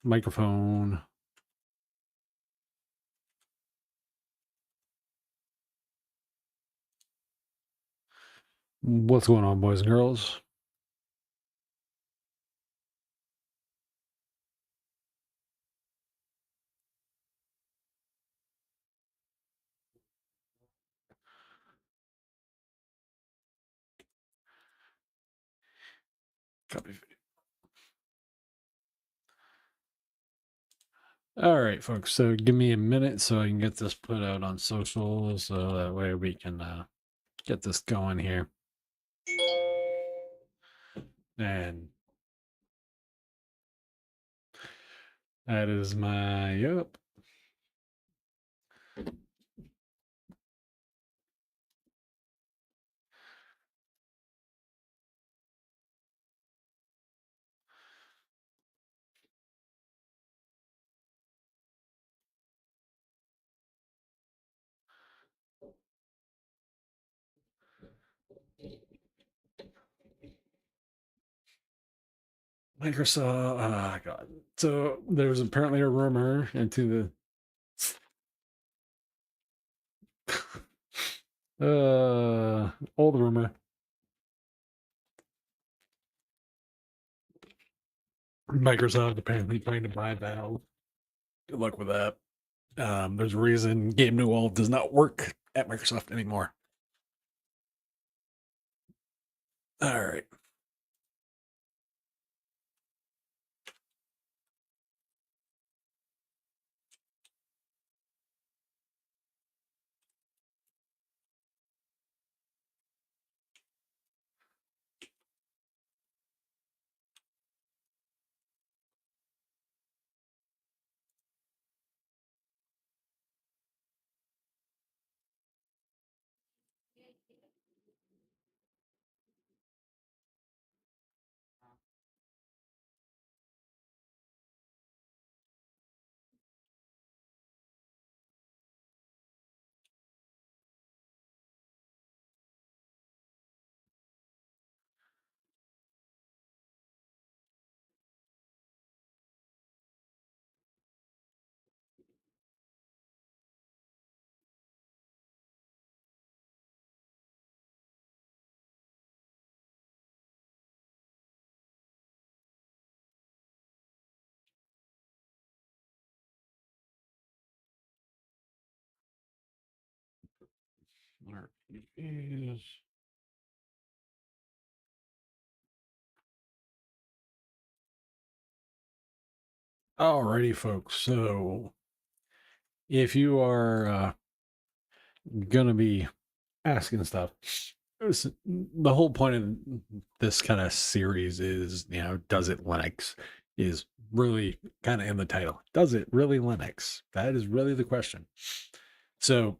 Microphone. What's going on, boys and girls? Copy. All right, folks. So give me a minute so I can get this put out on social, so that way we can get this going here. And that is my yep. Microsoft. Ah, God. So there's apparently a rumor into the old rumor. Microsoft apparently trying to buy Valve. Good luck with that. There's a reason Game New World does not work at Microsoft anymore. All right. Alrighty, folks. So if you are gonna be asking stuff, the whole point of this kind of series is, does it Linux? Is really kind of in the title. Does it really Linux? That is really the question. So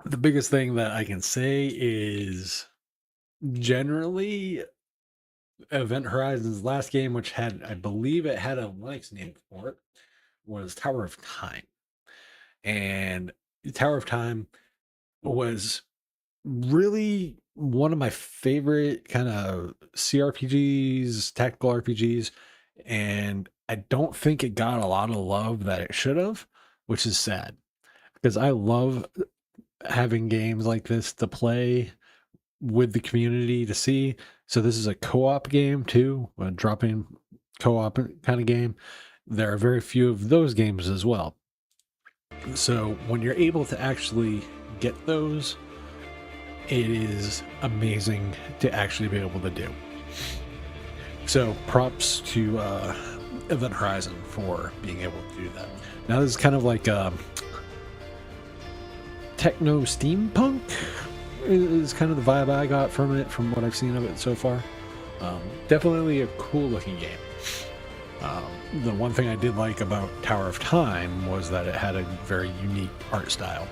the biggest thing that I can say is generally Event Horizon's last game, which had, I believe it had a Linux name for it, was Tower of Time. And Tower of Time was really one of my favorite kind of CRPGs, tactical RPGs. And I don't think it got a lot of love that it should have, which is sad because I love having games like this to play with the community to see. So this is a co-op game too, a drop-in co-op kind of game. There are very few of those games as well. So when you're able to actually get those, it is amazing to actually be able to do. So props to Event Horizon for being able to do that. Now this is kind of like techno steampunk is kind of the vibe I got from it, from what I've seen of it so far. Definitely a cool looking game. The one thing I did like about Tower of Time was that it had a very unique art style.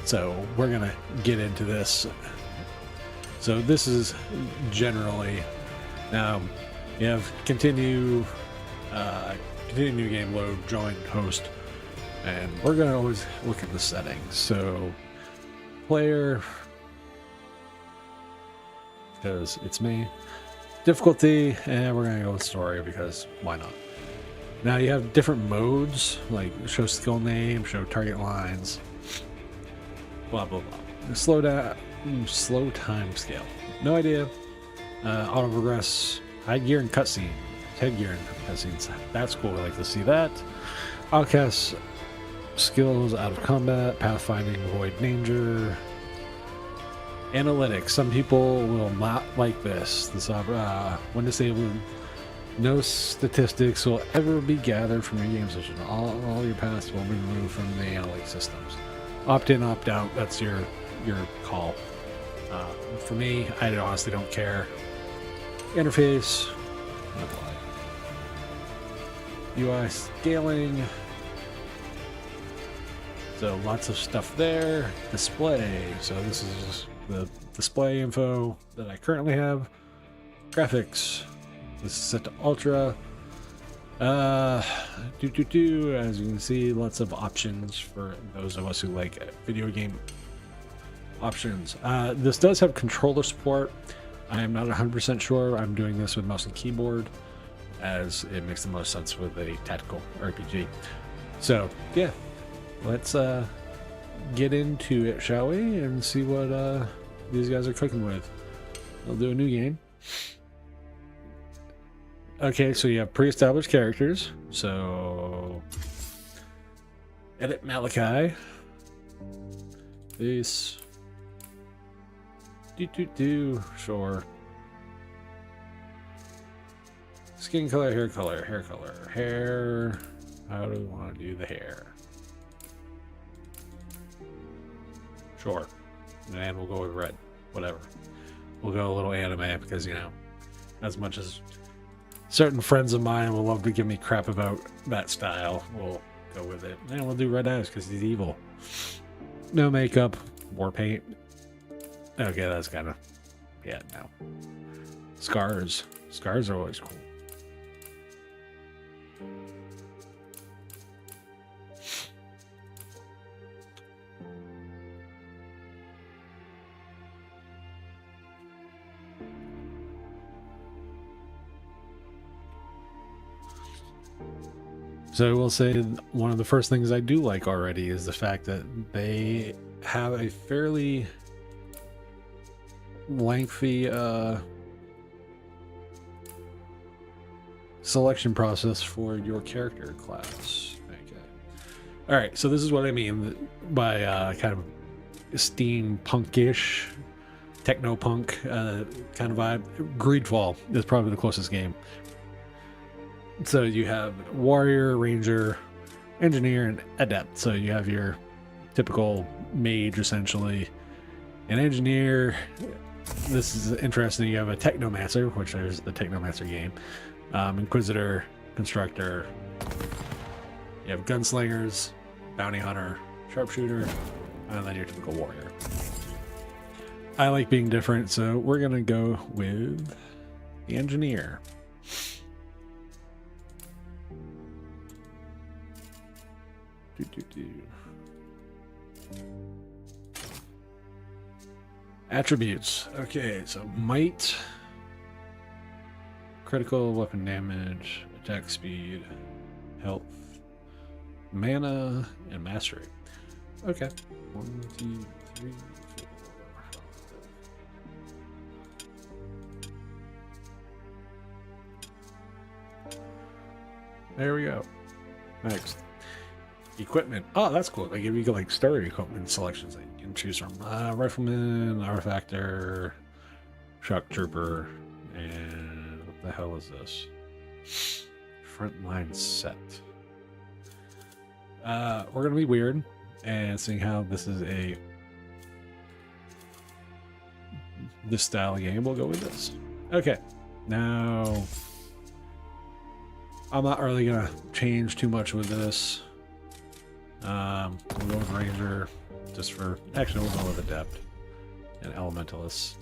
So we're gonna get into this. So this is generally, now you have continue new game load, join, host, and we're gonna always look at the settings. So player, because it's me, Difficulty, and we're gonna go with story because why not? Now you have different modes, like show skill name, show target lines, blah blah blah. Slow time scale. No idea. Auto progress, high gear and cutscene, headgear and cutscenes. That's cool. I like to see that. Outcast skills, out of combat, pathfinding, avoid danger. Analytics. Some people will not like this. When disabled, no statistics will ever be gathered from your game session. All your paths will be removed from the analytics systems. Opt in, opt out. That's your call. For me, I honestly don't care. Interface. Apply. UI scaling. So lots of stuff there. Display. So this is the display info that I currently have. Graphics. This is set to ultra. As you can see, lots of options for those of us who like video game options. This does have controller support. I am not 100% sure. I'm doing this with mouse and keyboard as it makes the most sense with a tactical RPG. So yeah, let's get into it, shall we, and see what these guys are cooking with. I'll do a new game. Okay, so you have pre-established characters. So edit Malachi. This. Sure. Skin color, hair color, hair color, hair. How do we want to do the hair? Sure. And we'll go with red. Whatever. We'll go a little anime because, you know, as much as certain friends of mine will love to give me crap about that style, we'll go with it. And we'll do red eyes because he's evil. No makeup, war paint. Okay, that's kind of, yeah, no. Scars. Scars are always cool. So I will say one of the first things I do like already is the fact that they have a fairly lengthy selection process for your character class. Okay. All right, so this is what I mean by kind of steampunkish, techno-punk kind of vibe. Greedfall is probably the closest game. So you have warrior, ranger, engineer, and adept. So you have your typical mage, essentially. An engineer. This is interesting. You have a technomancer, which there's the technomancer game. Inquisitor, constructor. You have gunslingers, bounty hunter, sharpshooter, and then your typical warrior. I like being different, so we're gonna go with the engineer. Attributes. Okay, so might, critical weapon damage, attack speed, health, mana, and mastery. Okay. 1, 2, 3, 4. There we go. Next. Equipment. Oh, that's cool. They give you like starter equipment selections that you can choose from. Rifleman, artifactor, shock trooper, and what the hell is this? Frontline set. We're gonna be weird and seeing how this is this style of game, we'll go with this. Okay. Now I'm not really gonna change too much with this. We'll go with Ranger, just for, actually we'll go with Adept and Elementalist.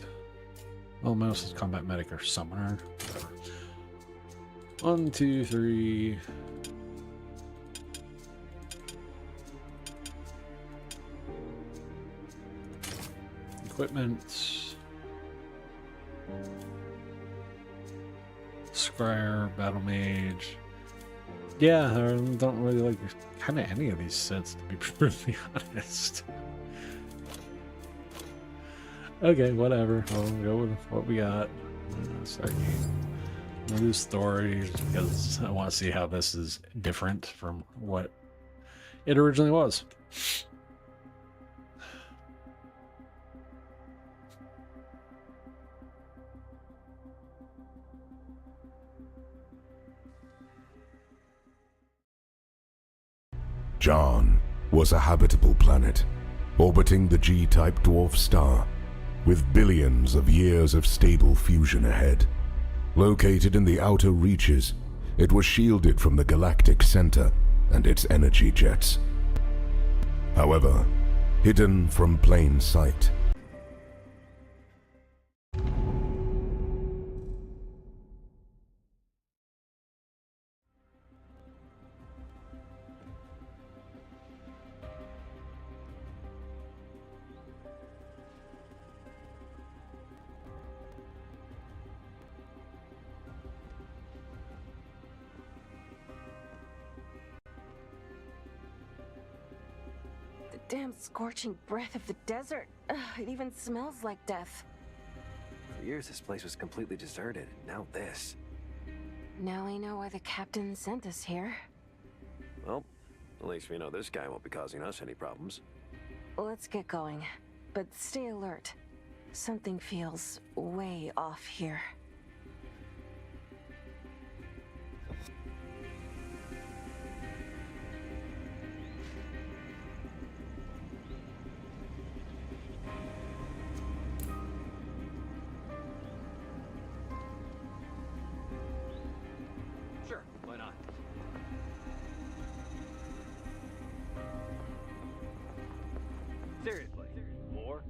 Elementalist is Combat Medic or Summoner, whatever. 1, 2, 3. Equipment. Scryer, Battle Mage. Yeah, I don't really like kind of any of these sets, to be brutally honest. Okay, whatever. I'll go with what we got. Start game. We'll do stories because I want to see how this is different from what it originally was. John was a habitable planet, orbiting the G-type dwarf star, with billions of years of stable fusion ahead. Located in the outer reaches, it was shielded from the galactic center and its energy jets. However, hidden from plain sight. Damn scorching breath of the desert. Ugh, it even smells like death. For years, this place was completely deserted. Now this. Now I know why the captain sent us here. Well, at least we know this guy won't be causing us any problems. Let's get going. But stay alert. Something feels way off here. Sure, why not? Seriously, more?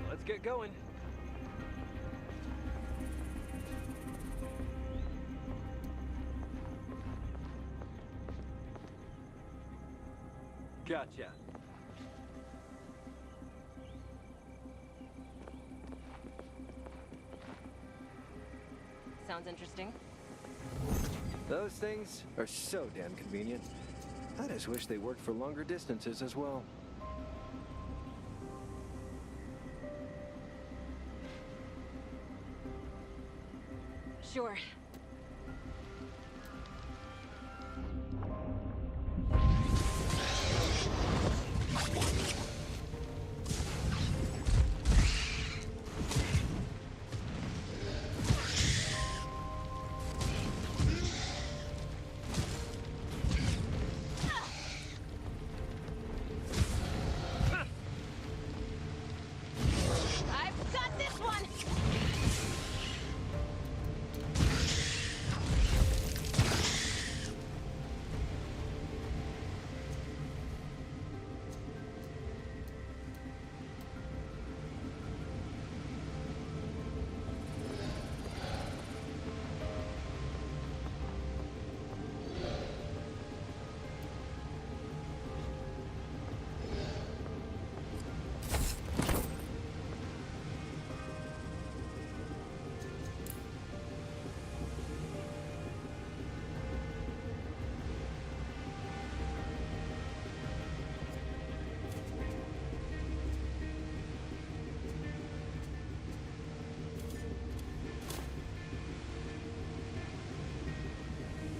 Let's get going. Gotcha. Sounds interesting. Those things are so damn convenient. I just wish they worked for longer distances as well. Sure. I've got this one!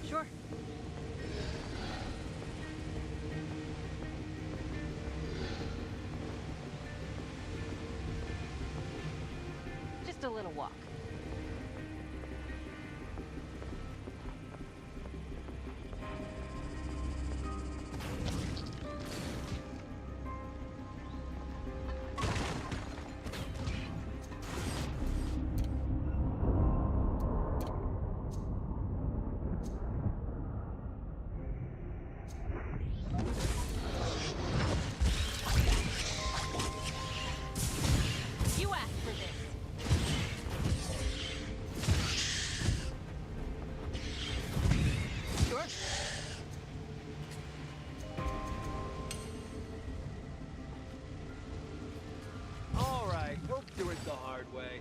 Sure. Just a little walk. You asked for this. Sure. All right, we'll do it the hard way.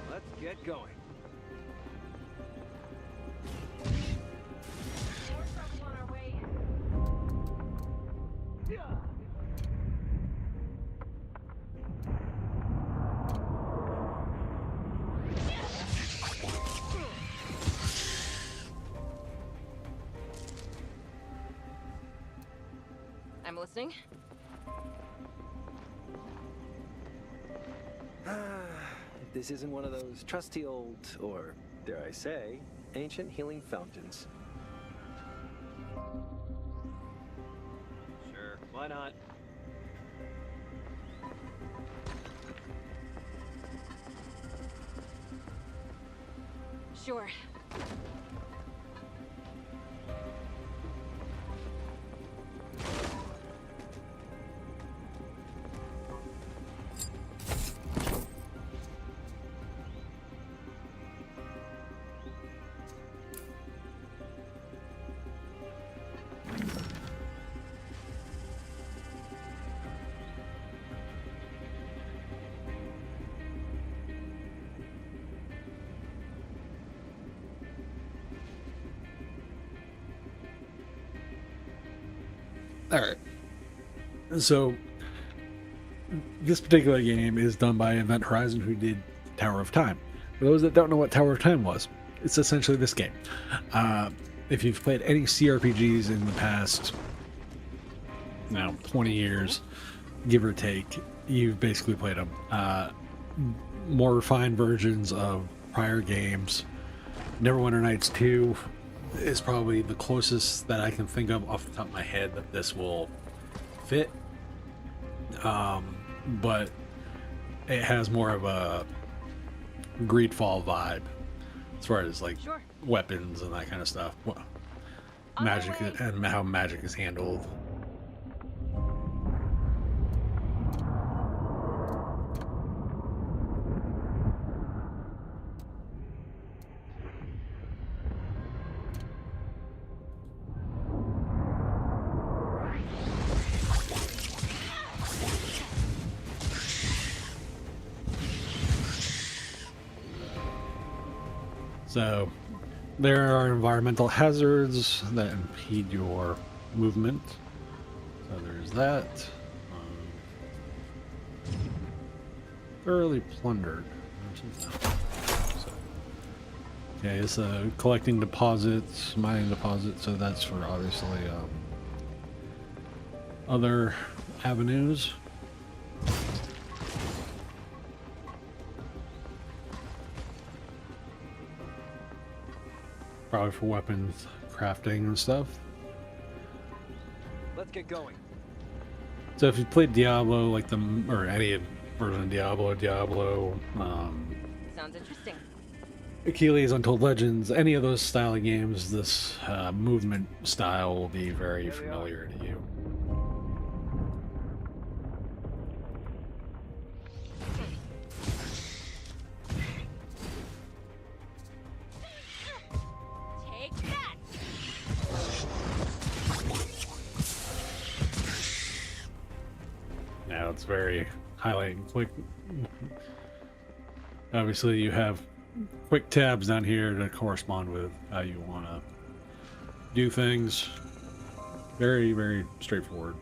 Let's get going. More trouble on our way. I'm listening. If this isn't one of those trusty old, or dare I say, ancient healing fountains. Sure, why not? Sure. All right. So this particular game is done by Event Horizon, who did Tower of Time. For those that don't know what Tower of Time was, it's essentially this game. If you've played any CRPGs in the past, 20 years, give or take, you've basically played them. More refined versions of prior games. Neverwinter Nights 2 is probably the closest that I can think of off the top of my head that this will fit. But it has more of a Greedfall vibe as far as like Sure. weapons and that kind of stuff. On my Magic way. and how magic is handled. So there are environmental hazards that impede your movement. So there's that. Thoroughly plundered. So, okay, it's collecting deposits, mining deposits, so that's for obviously other avenues. Probably for weapons crafting and stuff. Let's get going. So if you played Diablo, like or any version of Diablo, Sounds interesting. Achilles, Untold Legends, any of those style of games, this movement style will be very There we are. familiar to you. Take that! Now it's very highlight and quick. Obviously, you have quick tabs down here to correspond with how you want to do things. Very, very straightforward.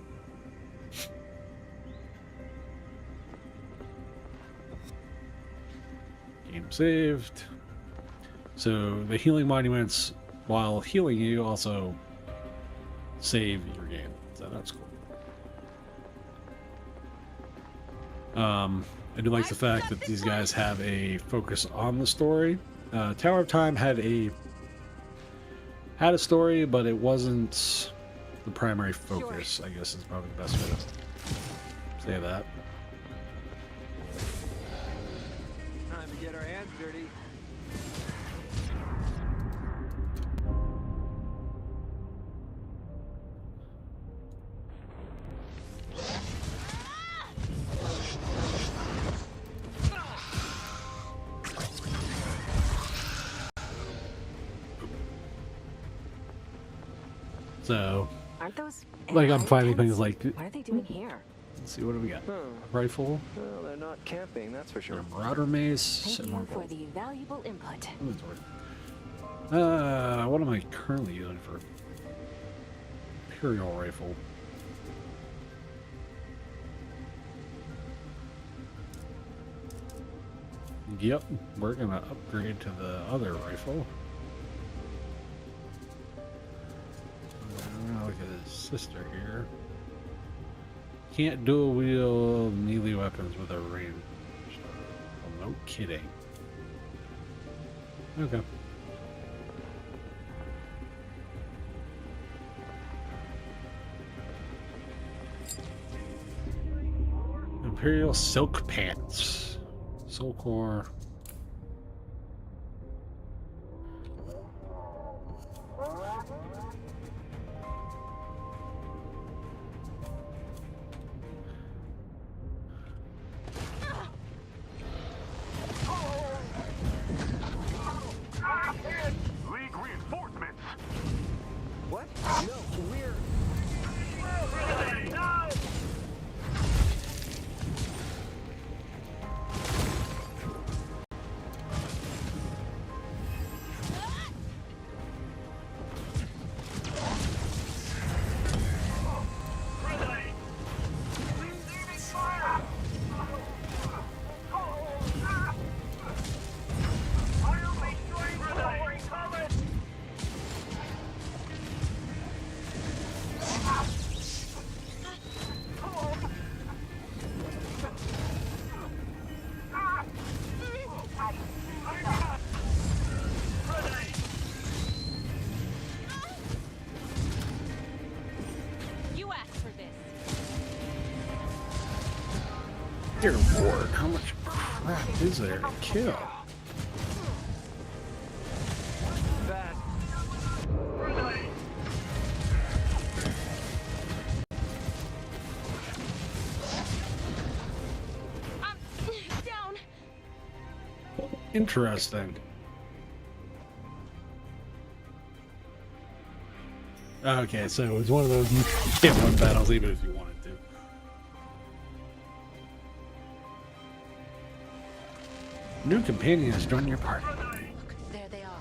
Game saved. So the healing monuments, while healing you, also save your game. So that's cool. I do like the fact that these guys have a focus on the story. Tower of Time had a story, but it wasn't the primary focus. I guess is probably the best way to say that. Time to get our hands dirty. So, Aren't those like, I'm finding inhabitants? things like, What are they doing here? let's see, what do we got? Oh, Rifle, well, they're not camping, that's for sure. Marauder Mace, Thank and more you for gold. the valuable input. Inventory. What am I currently using for Imperial Rifle? Yep, we're gonna upgrade to the other rifle. Look at his sister here. Can't dual wield melee weapons with a range. Well, no kidding. Okay. Imperial silk pants. Soulcore. League reinforcements! What? No, we're... No! You asked for this. Dear Lord, how much crap is there to kill? That... I'm down. Interesting. Okay, so it's one of those you can't run battles even if you wanted to. New companion has joined your party. Look, there they are.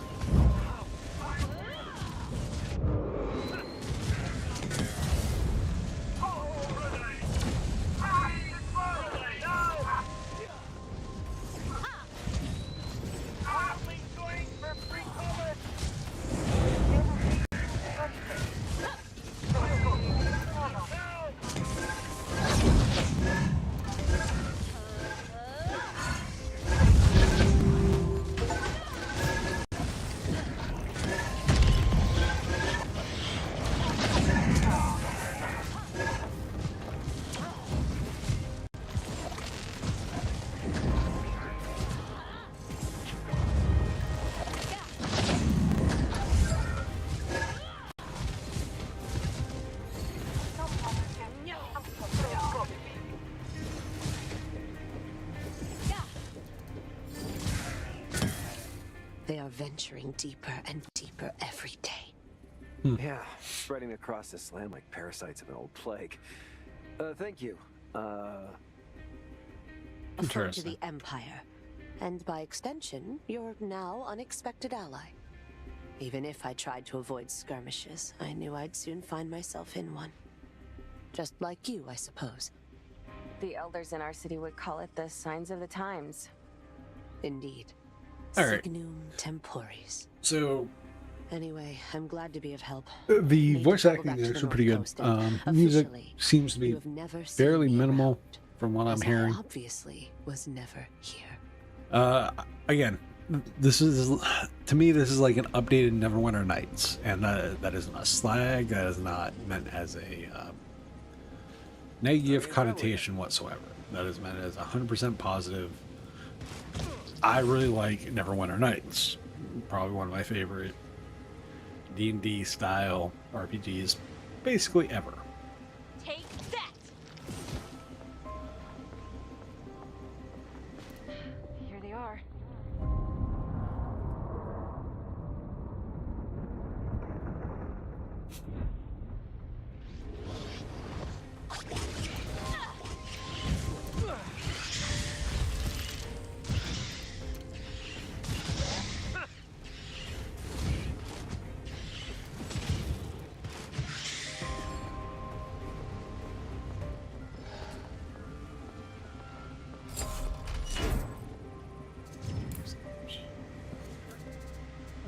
They are venturing deeper and deeper every day. Yeah, spreading across this land like parasites of an old plague. Thank you. A foe to Interesting. the Empire, and by extension, your now unexpected ally. Even if I tried to avoid skirmishes, I knew I'd soon find myself in one. Just like you, I suppose. The elders in our city would call it the signs of the times. Indeed. All right. Signum temporis. So Anyway, I'm glad to be of help. the Need to voice travel acting back to is the actually pretty good. North Coast, and Music officially, seems to you be have never seen fairly me minimal around, from what I'm as hearing. I obviously was never here. Again, this is, to me, this is like an updated Neverwinter Nights, and that isn't a slag. That is not meant as a negative connotation whatsoever. That is meant as 100% positive. I really like Neverwinter Nights. Probably one of my favorite D&D style RPGs, basically ever. Take that! Here they are.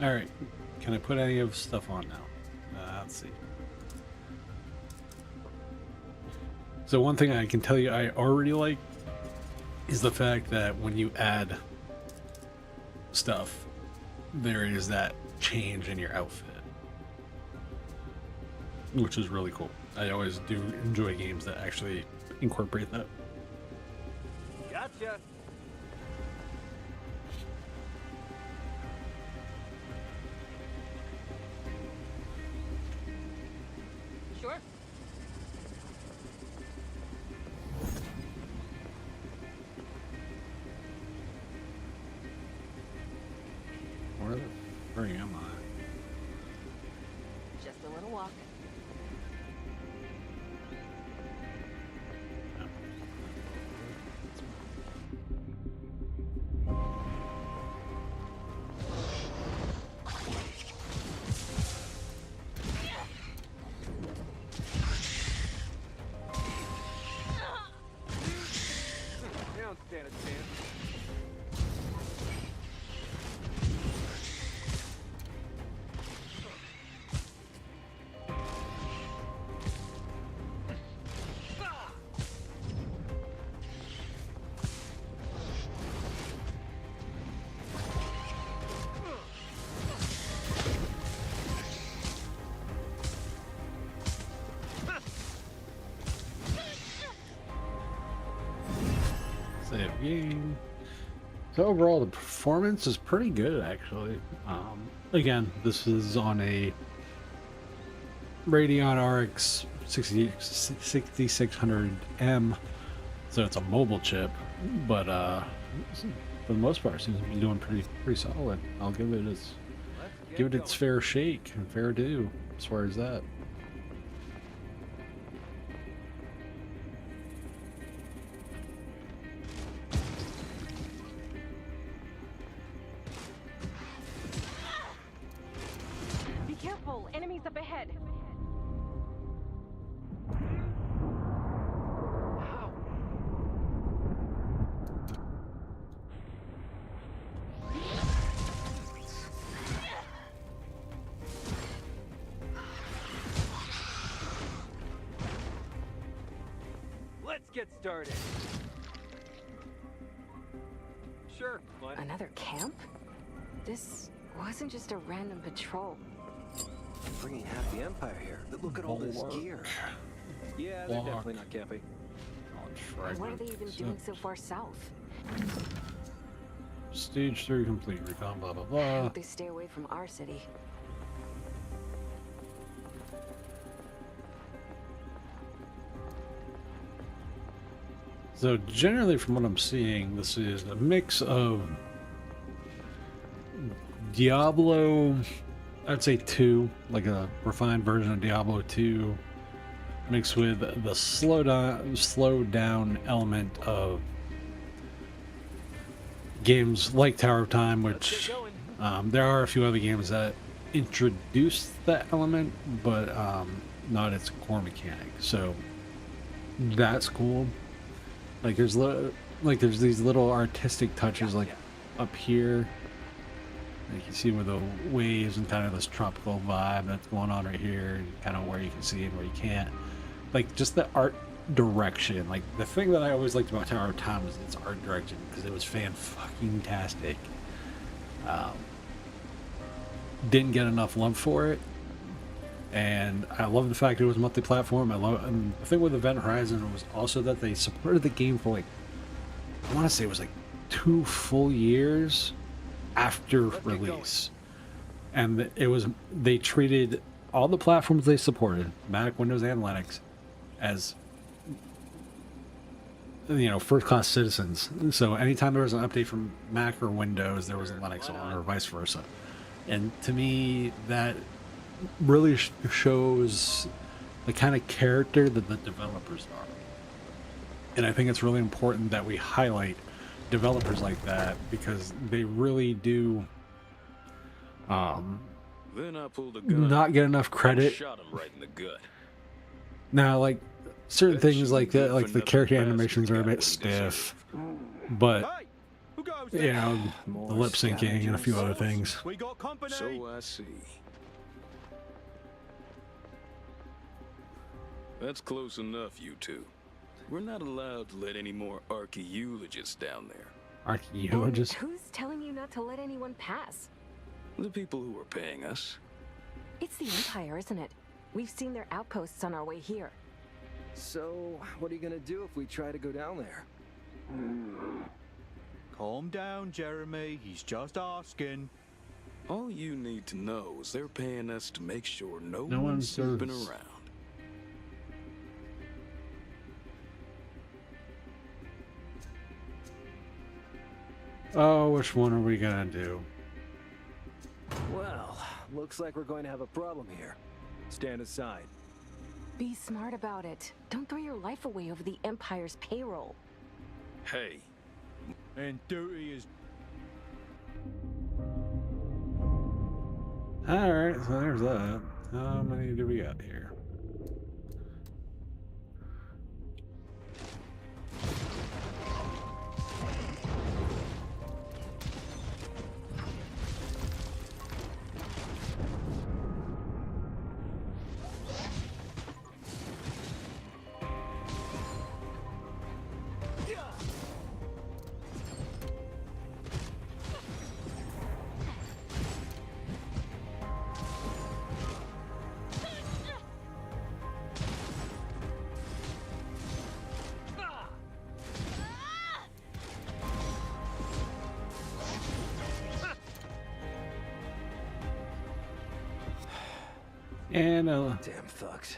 All right, can I put any of stuff on now? Let's see. So one thing I can tell you I already like is the fact that when you add stuff, there is that change in your outfit, which is really cool. I always do enjoy games that actually incorporate that. Gotcha. Sure. Where the frig am I? Just a little walk. You don't stand a chance. Save game. So overall, the performance is pretty good, actually. Again, this is on a Radeon RX 6600M, so it's a mobile chip. But for the most part, it seems to be doing pretty solid. I'll give it its fair shake and fair due as far as that. Be careful! Enemies up ahead! Let's get started. Sure, what? Another camp? This wasn't just a random patrol. Bringing half the Empire here. But look at all this Bulwark. gear. Yeah, they're Block. definitely not camping. What are they even doing so far south? Stage 3 complete. Recon, blah blah I blah. hope they stay away from our city. So generally, from what I'm seeing, this is a mix of Diablo, I'd say 2, like a refined version of Diablo 2, mixed with the slow down element of games like Tower of Time, which there are a few other games that introduce that element, but not its core mechanic. So that's cool. Like there's these little artistic touches like up here. Like you see with the waves and kind of this tropical vibe that's going on right here, and kind of where you can see and where you can't. Like just the art direction. Like the thing that I always liked about Tower of Time was its art direction because it was fan-fucking-tastic. Didn't get enough love for it, and I love the fact it was multi-platform. And the thing with Event Horizon was also that they supported the game for like, I want to say it was like 2 full years after release, and they treated all the platforms they supported, Mac, Windows, and Linux, as first-class citizens. So anytime there was an update from Mac or Windows, there was a Linux on, or vice versa. And to me, that really shows the kind of character that the developers are. And I think it's really important that we highlight developers like that because they really do Then I pulled a gun. not get enough credit. Shot him right in the gut. Now, like certain That things shouldn't like be that, for like the nothing character fast animations with are a the guy bit what he stiff, deserved. but Hey, who goes you there? know, the More lip syncing and a few other scavengers. things. We got company. So I see. That's close enough, you two. We're not allowed to let any more archaeologists down there. Archaeologists. Who's telling you not to let anyone pass? The people who are paying us. It's the Empire, isn't it? We've seen their outposts on our way here. So, what are you gonna do if we try to go down there? Calm down, Jeremy. He's just asking. All you need to know is they're paying us to make sure no No one's one's snooping serves. around. Oh, which one are we gonna do? Well, looks like we're going to have a problem here. Stand aside. Be smart about it. Don't throw your life away over the Empire's payroll. Hey, And duty is Alright, so there's that. How many do we got here? And Damn thugs.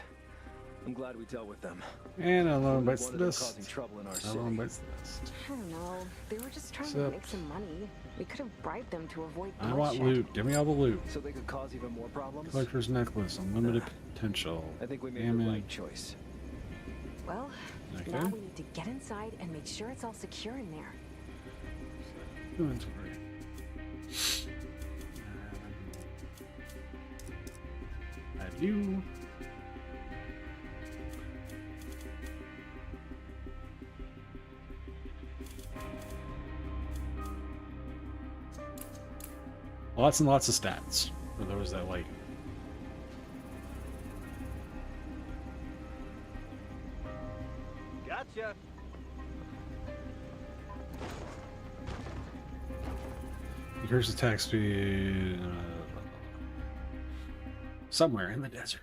I'm glad we dealt with them. alone Wouldn't bites have the wanted them causing dust. trouble in our Alone city. bites the dust. I don't know. They were just trying to Sup? make some money. We could have bribed them to avoid I want bloodshed. loot. Give me all the loot. So they could cause even more problems? Collector's necklace, unlimited potential. I think we made Damn the it. right choice. Well, Okay. now we need to get inside and make sure it's all secure in there. Inventory. Have you? Lots and lots of stats for those that like. gotcha. Here's the attack speed. Somewhere in the desert.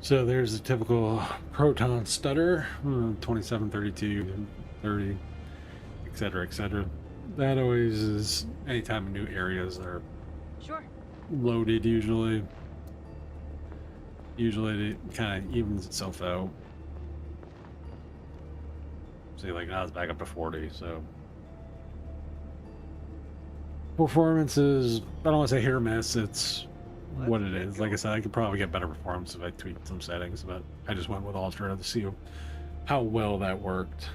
So there's a typical proton stutter, 27, 32, 30, etc., etc. That always is anytime new areas are Sure. loaded, usually it kind of evens itself out. See, like now it's back up to 40, so performance is, I don't want to say hit or miss, it's what it is. Like I said, I could probably get better performance if I tweaked some settings, but I just went with Ultra to see how well that worked.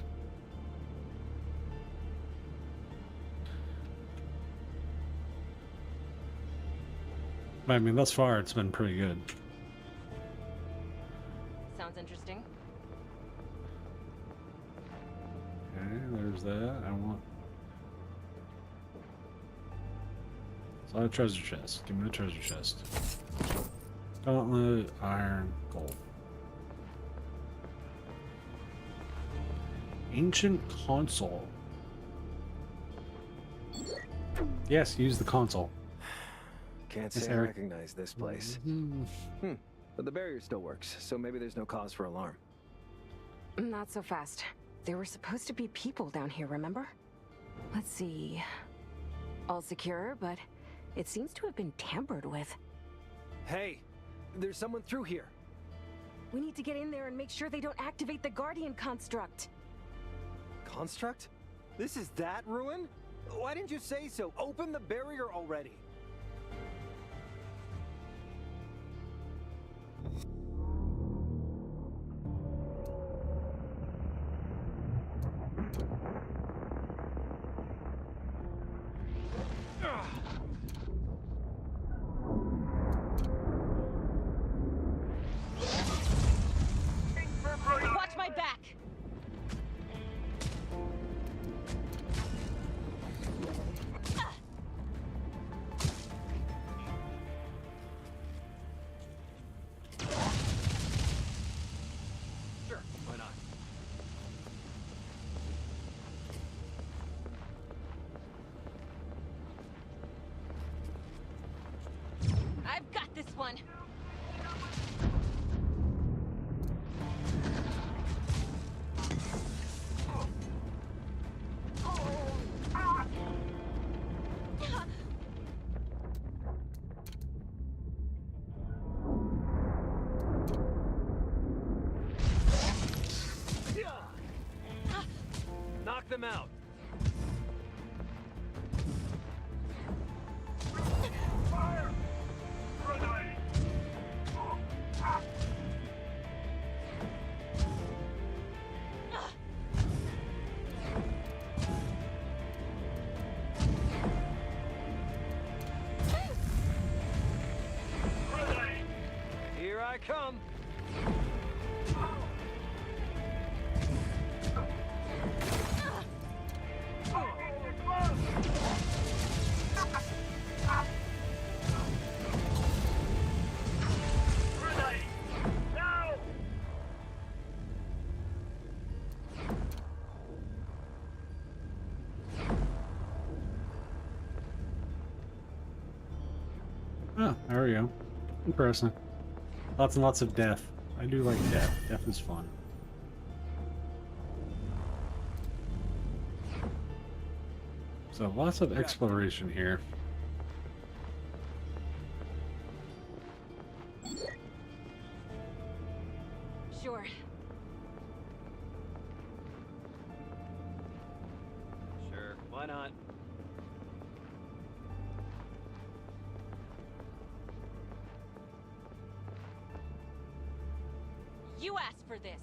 But I mean, thus far it's been pretty good. Sounds interesting. Okay, there's that. I want. So a treasure chest. Give me the treasure chest. Gauntlet, iron, gold. Ancient console. Yes, use the console. Can't Yes, say I Eric. recognize this place. Mhm. But the barrier still works, so maybe there's no cause for alarm. Not so fast. There were supposed to be people down here, remember? Let's see. All secure, but it seems to have been tampered with. Hey, there's someone through here. We need to get in there and make sure they don't activate the Guardian construct. Construct? This is that ruin? Why didn't you say so? Open the barrier already. Watch my back. Sure, why not? I've got this one. Knock them out. Here I come. Oh, there we go. Impressive. Lots and lots of death. I do like death. Death is fun. So lots of exploration here. Sure. Sure, why not? You asked for this.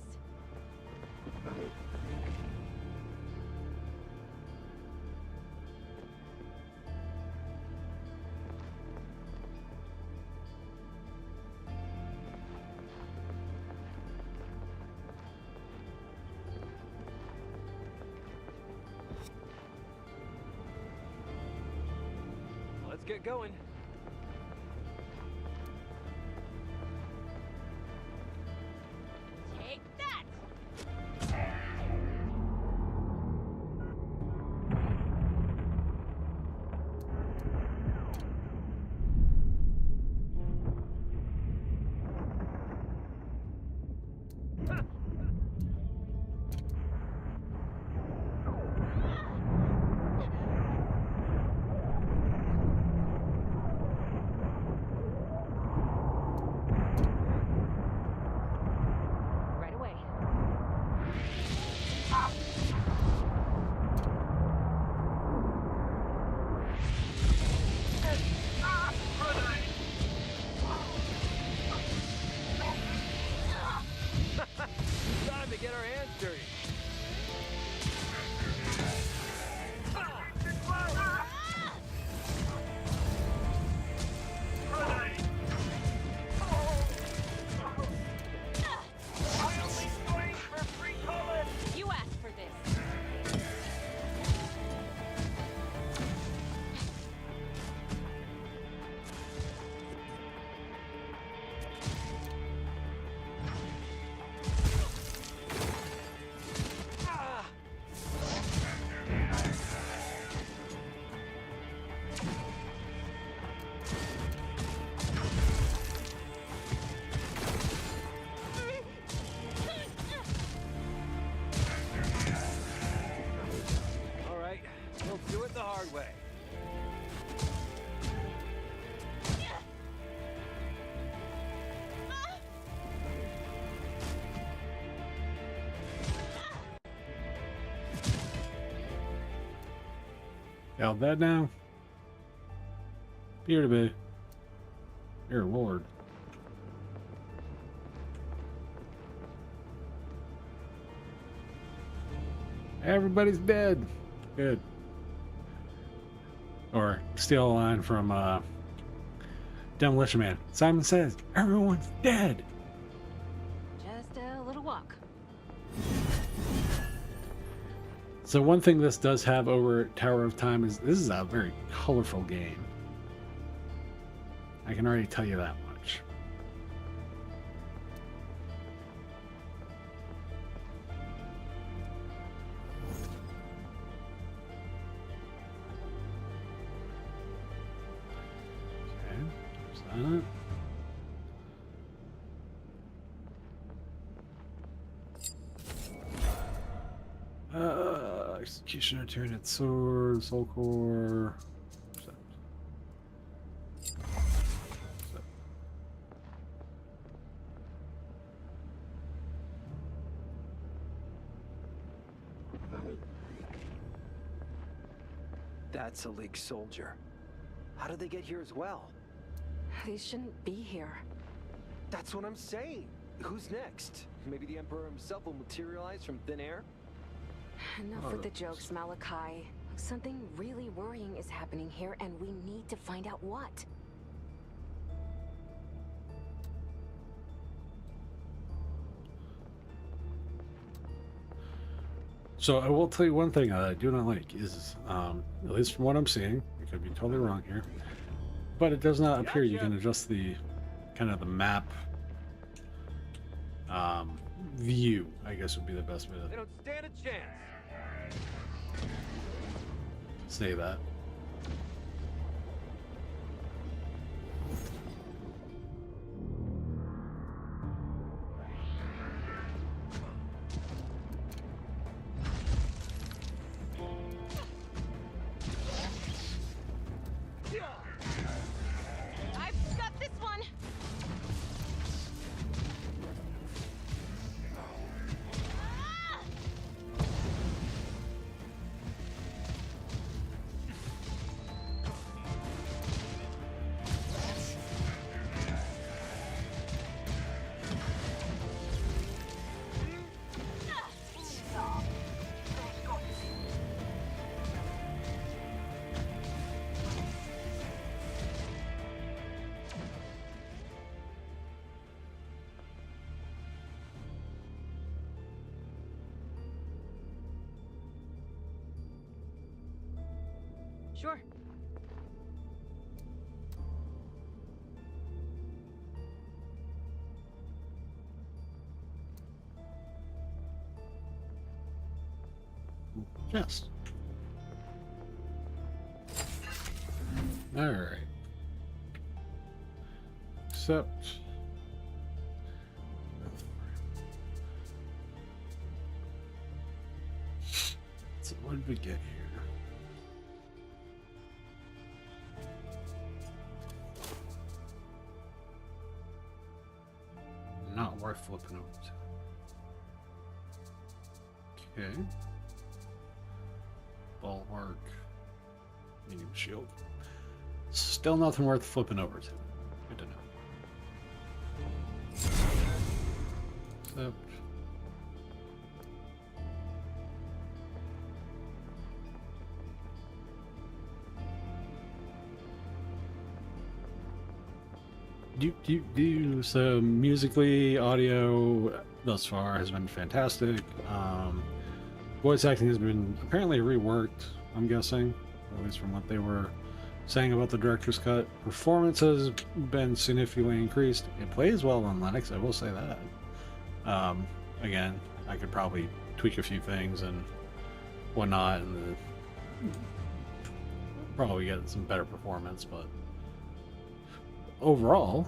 Let's get going. Take that. Y'all dead now? Appear to be. Dear Lord. Everybody's dead. Good. Or steal a line from Demolition Man. Simon Says, everyone's dead. Just a little walk. So one thing this does have over Tower of Time is this is a very colorful game. I can already tell you that much. Okay, there's that. Executioner, Tyranid Sword, Soul Core. That's a League soldier. How did they get here as well? They shouldn't be here. That's what I'm saying. Who's next? Maybe the Emperor himself will materialize from thin air? Enough with the jokes, Malachi. Something really worrying is happening here, and we need to find out what. So I will tell you one thing I do not like is, at least from what I'm seeing, I could be totally wrong here, but it does not appear you can adjust the kind of the map view, I guess would be the best way They to don't stand a chance. say that. I've got this one. Ah! Sure. Yes. All right. Except. So what did we get here? Not worth flipping over to. Okay. Bulwark. Medium shield. Still nothing worth flipping over to. Good to know. Except. So musically, audio thus far has been fantastic. Voice acting has been apparently reworked, I'm guessing, at least from what they were saying about the director's cut. Performance has been significantly increased. It plays well on Linux, I will say that. Again, I could probably tweak a few things and whatnot, and probably get some better performance, but overall,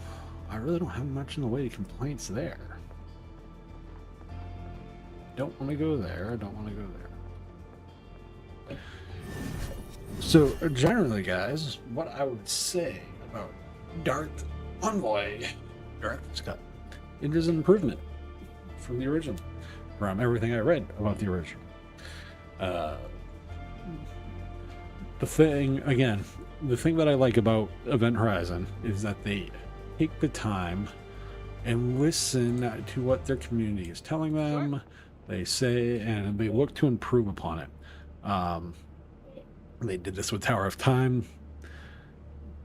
I really don't have much in the way of complaints there. Don't want to go there. I don't want to go there. So, generally, guys, what I would say about Dark Envoy, Director's Cut, it is an improvement from the original, from everything I read about the original. the thing that I like about Event Horizon is that they take the time and listen to what their community is telling them. They say, and they look to improve upon it. They did this with Tower of Time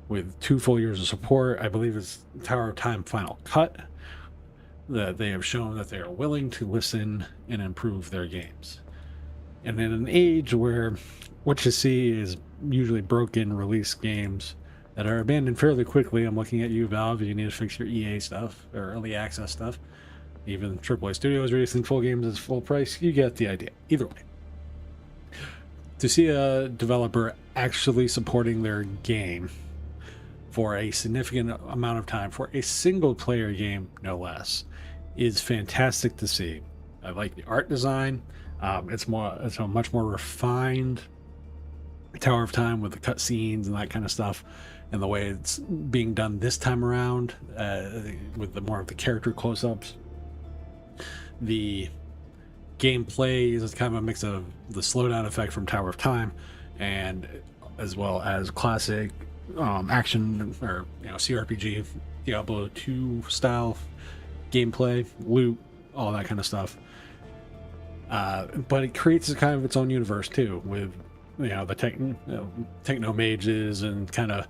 with 2 full years of support. I believe it's Tower of Time Final Cut, that they have shown that they are willing to listen and improve their games. And in an age where what you see is usually broken release games that are abandoned fairly quickly, I'm looking at you, Valve. You need to fix your EA stuff or early access stuff. Even AAA Studios releasing full games at full price. You get the idea. Either way, to see a developer actually supporting their game for a significant amount of time, for a single player game no less, is fantastic to see. I like the art design. It's a much more refined Tower of Time with the cutscenes and that kind of stuff, and the way it's being done this time around, with the more of the character close-ups. The gameplay is kind of a mix of the slowdown effect from Tower of Time, and as well as classic action or CRPG Diablo 2 style gameplay, loot, all that kind of stuff. But it creates kind of its own universe too, with the techno mages and kind of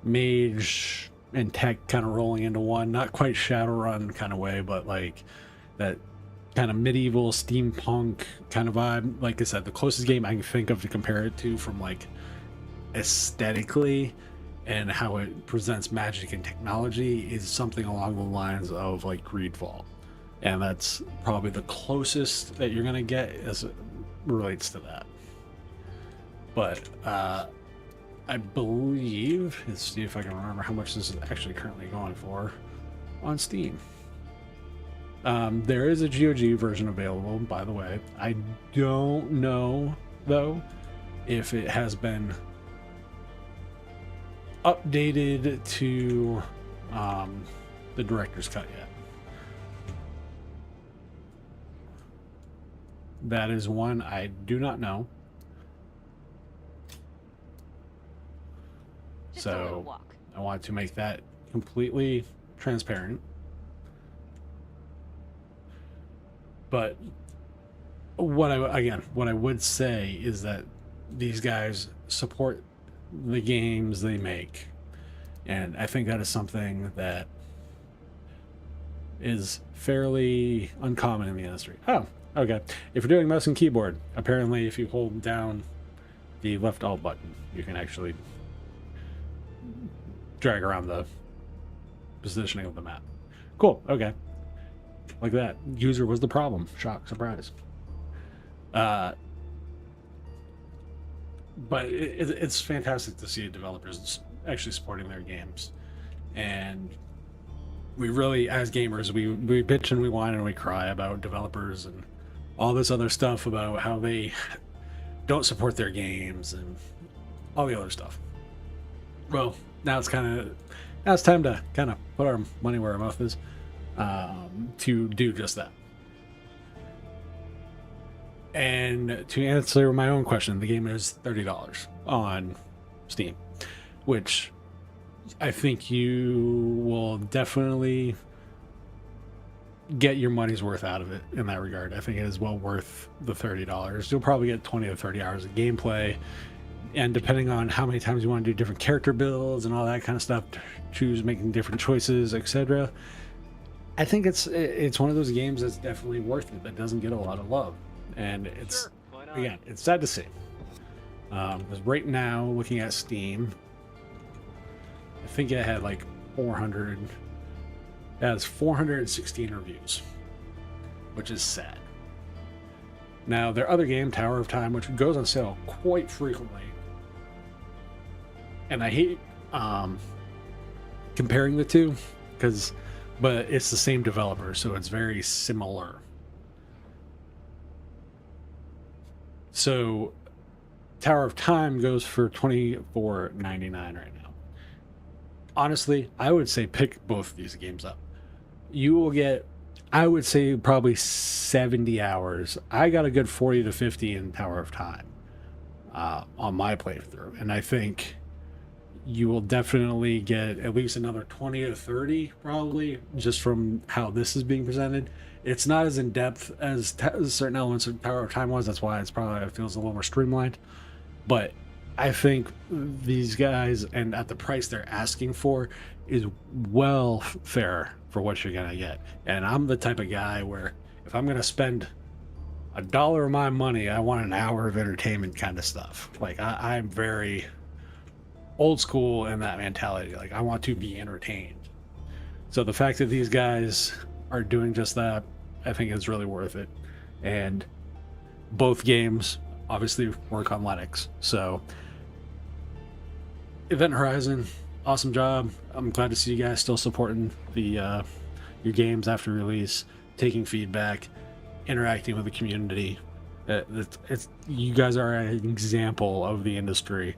mage and tech kind of rolling into one. Not quite Shadowrun kind of way, but like that kind of medieval steampunk kind of vibe. Like I said, the closest game I can think of to compare it to from like aesthetically and how it presents magic and technology is something along the lines of like Greedfall. And that's probably the closest that you're going to get as it relates to that. But I believe, let's see if I can remember how much this is actually currently going for on Steam. There is a GOG version available, by the way. I don't know, though, if it has been updated to the director's cut yet. That is one I do not know. Just a little So walk. I want to make that completely transparent. But what I would say is that these guys support the games they make, and I think that is something that is fairly uncommon in the industry. Oh, okay. If you're doing mouse and keyboard, apparently if you hold down the left alt button, you can actually drag around the positioning of the map. Cool. Okay. Like that. User was the problem. Shock, surprise. But it's fantastic to see developers actually supporting their games. And we really, as gamers, we bitch and we whine and we cry about developers and all this other stuff about how they don't support their games and all the other stuff. Well, now it's time to kind of put our money where our mouth is, to do just that. And to answer my own question, the game is $30 on Steam, which I think you will definitely get your money's worth out of it in that regard. I think it is well worth the $30. You'll probably get 20 to 30 hours of gameplay, and depending on how many times you want to do different character builds and all that kind of stuff, choose making different choices, etc. I think it's one of those games that's definitely worth it, that doesn't get a lot of love. And it's, again, it's sad to see. Because right now, looking at Steam, I think it had like 400. It has 416 reviews, which is sad. Now, their other game, Tower of Time, which goes on sale quite frequently, and I hate comparing the two, but it's the same developer, so it's very similar. So, Tower of Time goes for $24.99 right now. Honestly, I would say pick both of these games up. You will get, I would say, probably 70 hours. I got a good 40 to 50 in Tower of Time. on my playthrough, and I think you will definitely get at least another 20 to 30 probably just from how this is being presented. It's not as in depth as certain elements of Tower of Time was. That's why it feels a little more streamlined. But I think these guys, and at the price they're asking for, is well fair for what you're gonna get. And I'm the type of guy where if I'm gonna spend $1 of my money, I want an hour of entertainment kind of stuff. Like I'm very old school in that mentality. Like I want to be entertained. So the fact that these guys are doing just that, I think is really worth it. And both games obviously work on Linux. So Event Horizon, awesome job. I'm glad to see you guys still supporting the your games after release, taking feedback, interacting with the community. You guys are an example of the industry.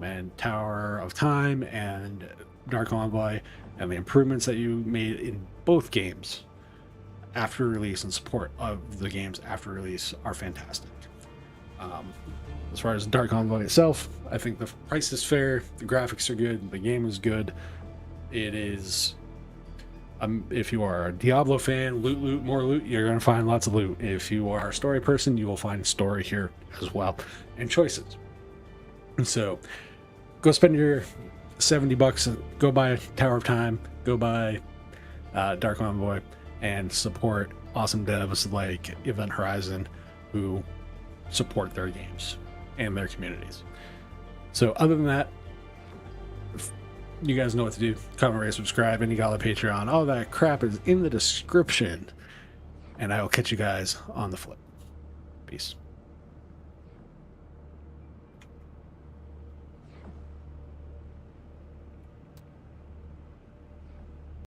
And Tower of Time and Dark Envoy and the improvements that you made in both games after release and support of the games after release are fantastic. As far as Dark Envoy itself, I think the price is fair, the graphics are good, the game is good. It is, if you are a Diablo fan, loot, more loot, you're going to find lots of loot. If you are a story person, you will find story here as well, and choices. So go spend your $70, go buy Tower of Time, go buy Dark Envoy, and support awesome devs like Event Horizon who support their games and their communities. So other than that, you guys know what to do. Comment, rate, subscribe, any Gala Patreon, all that crap is in the description, and I will catch you guys on the flip. Peace.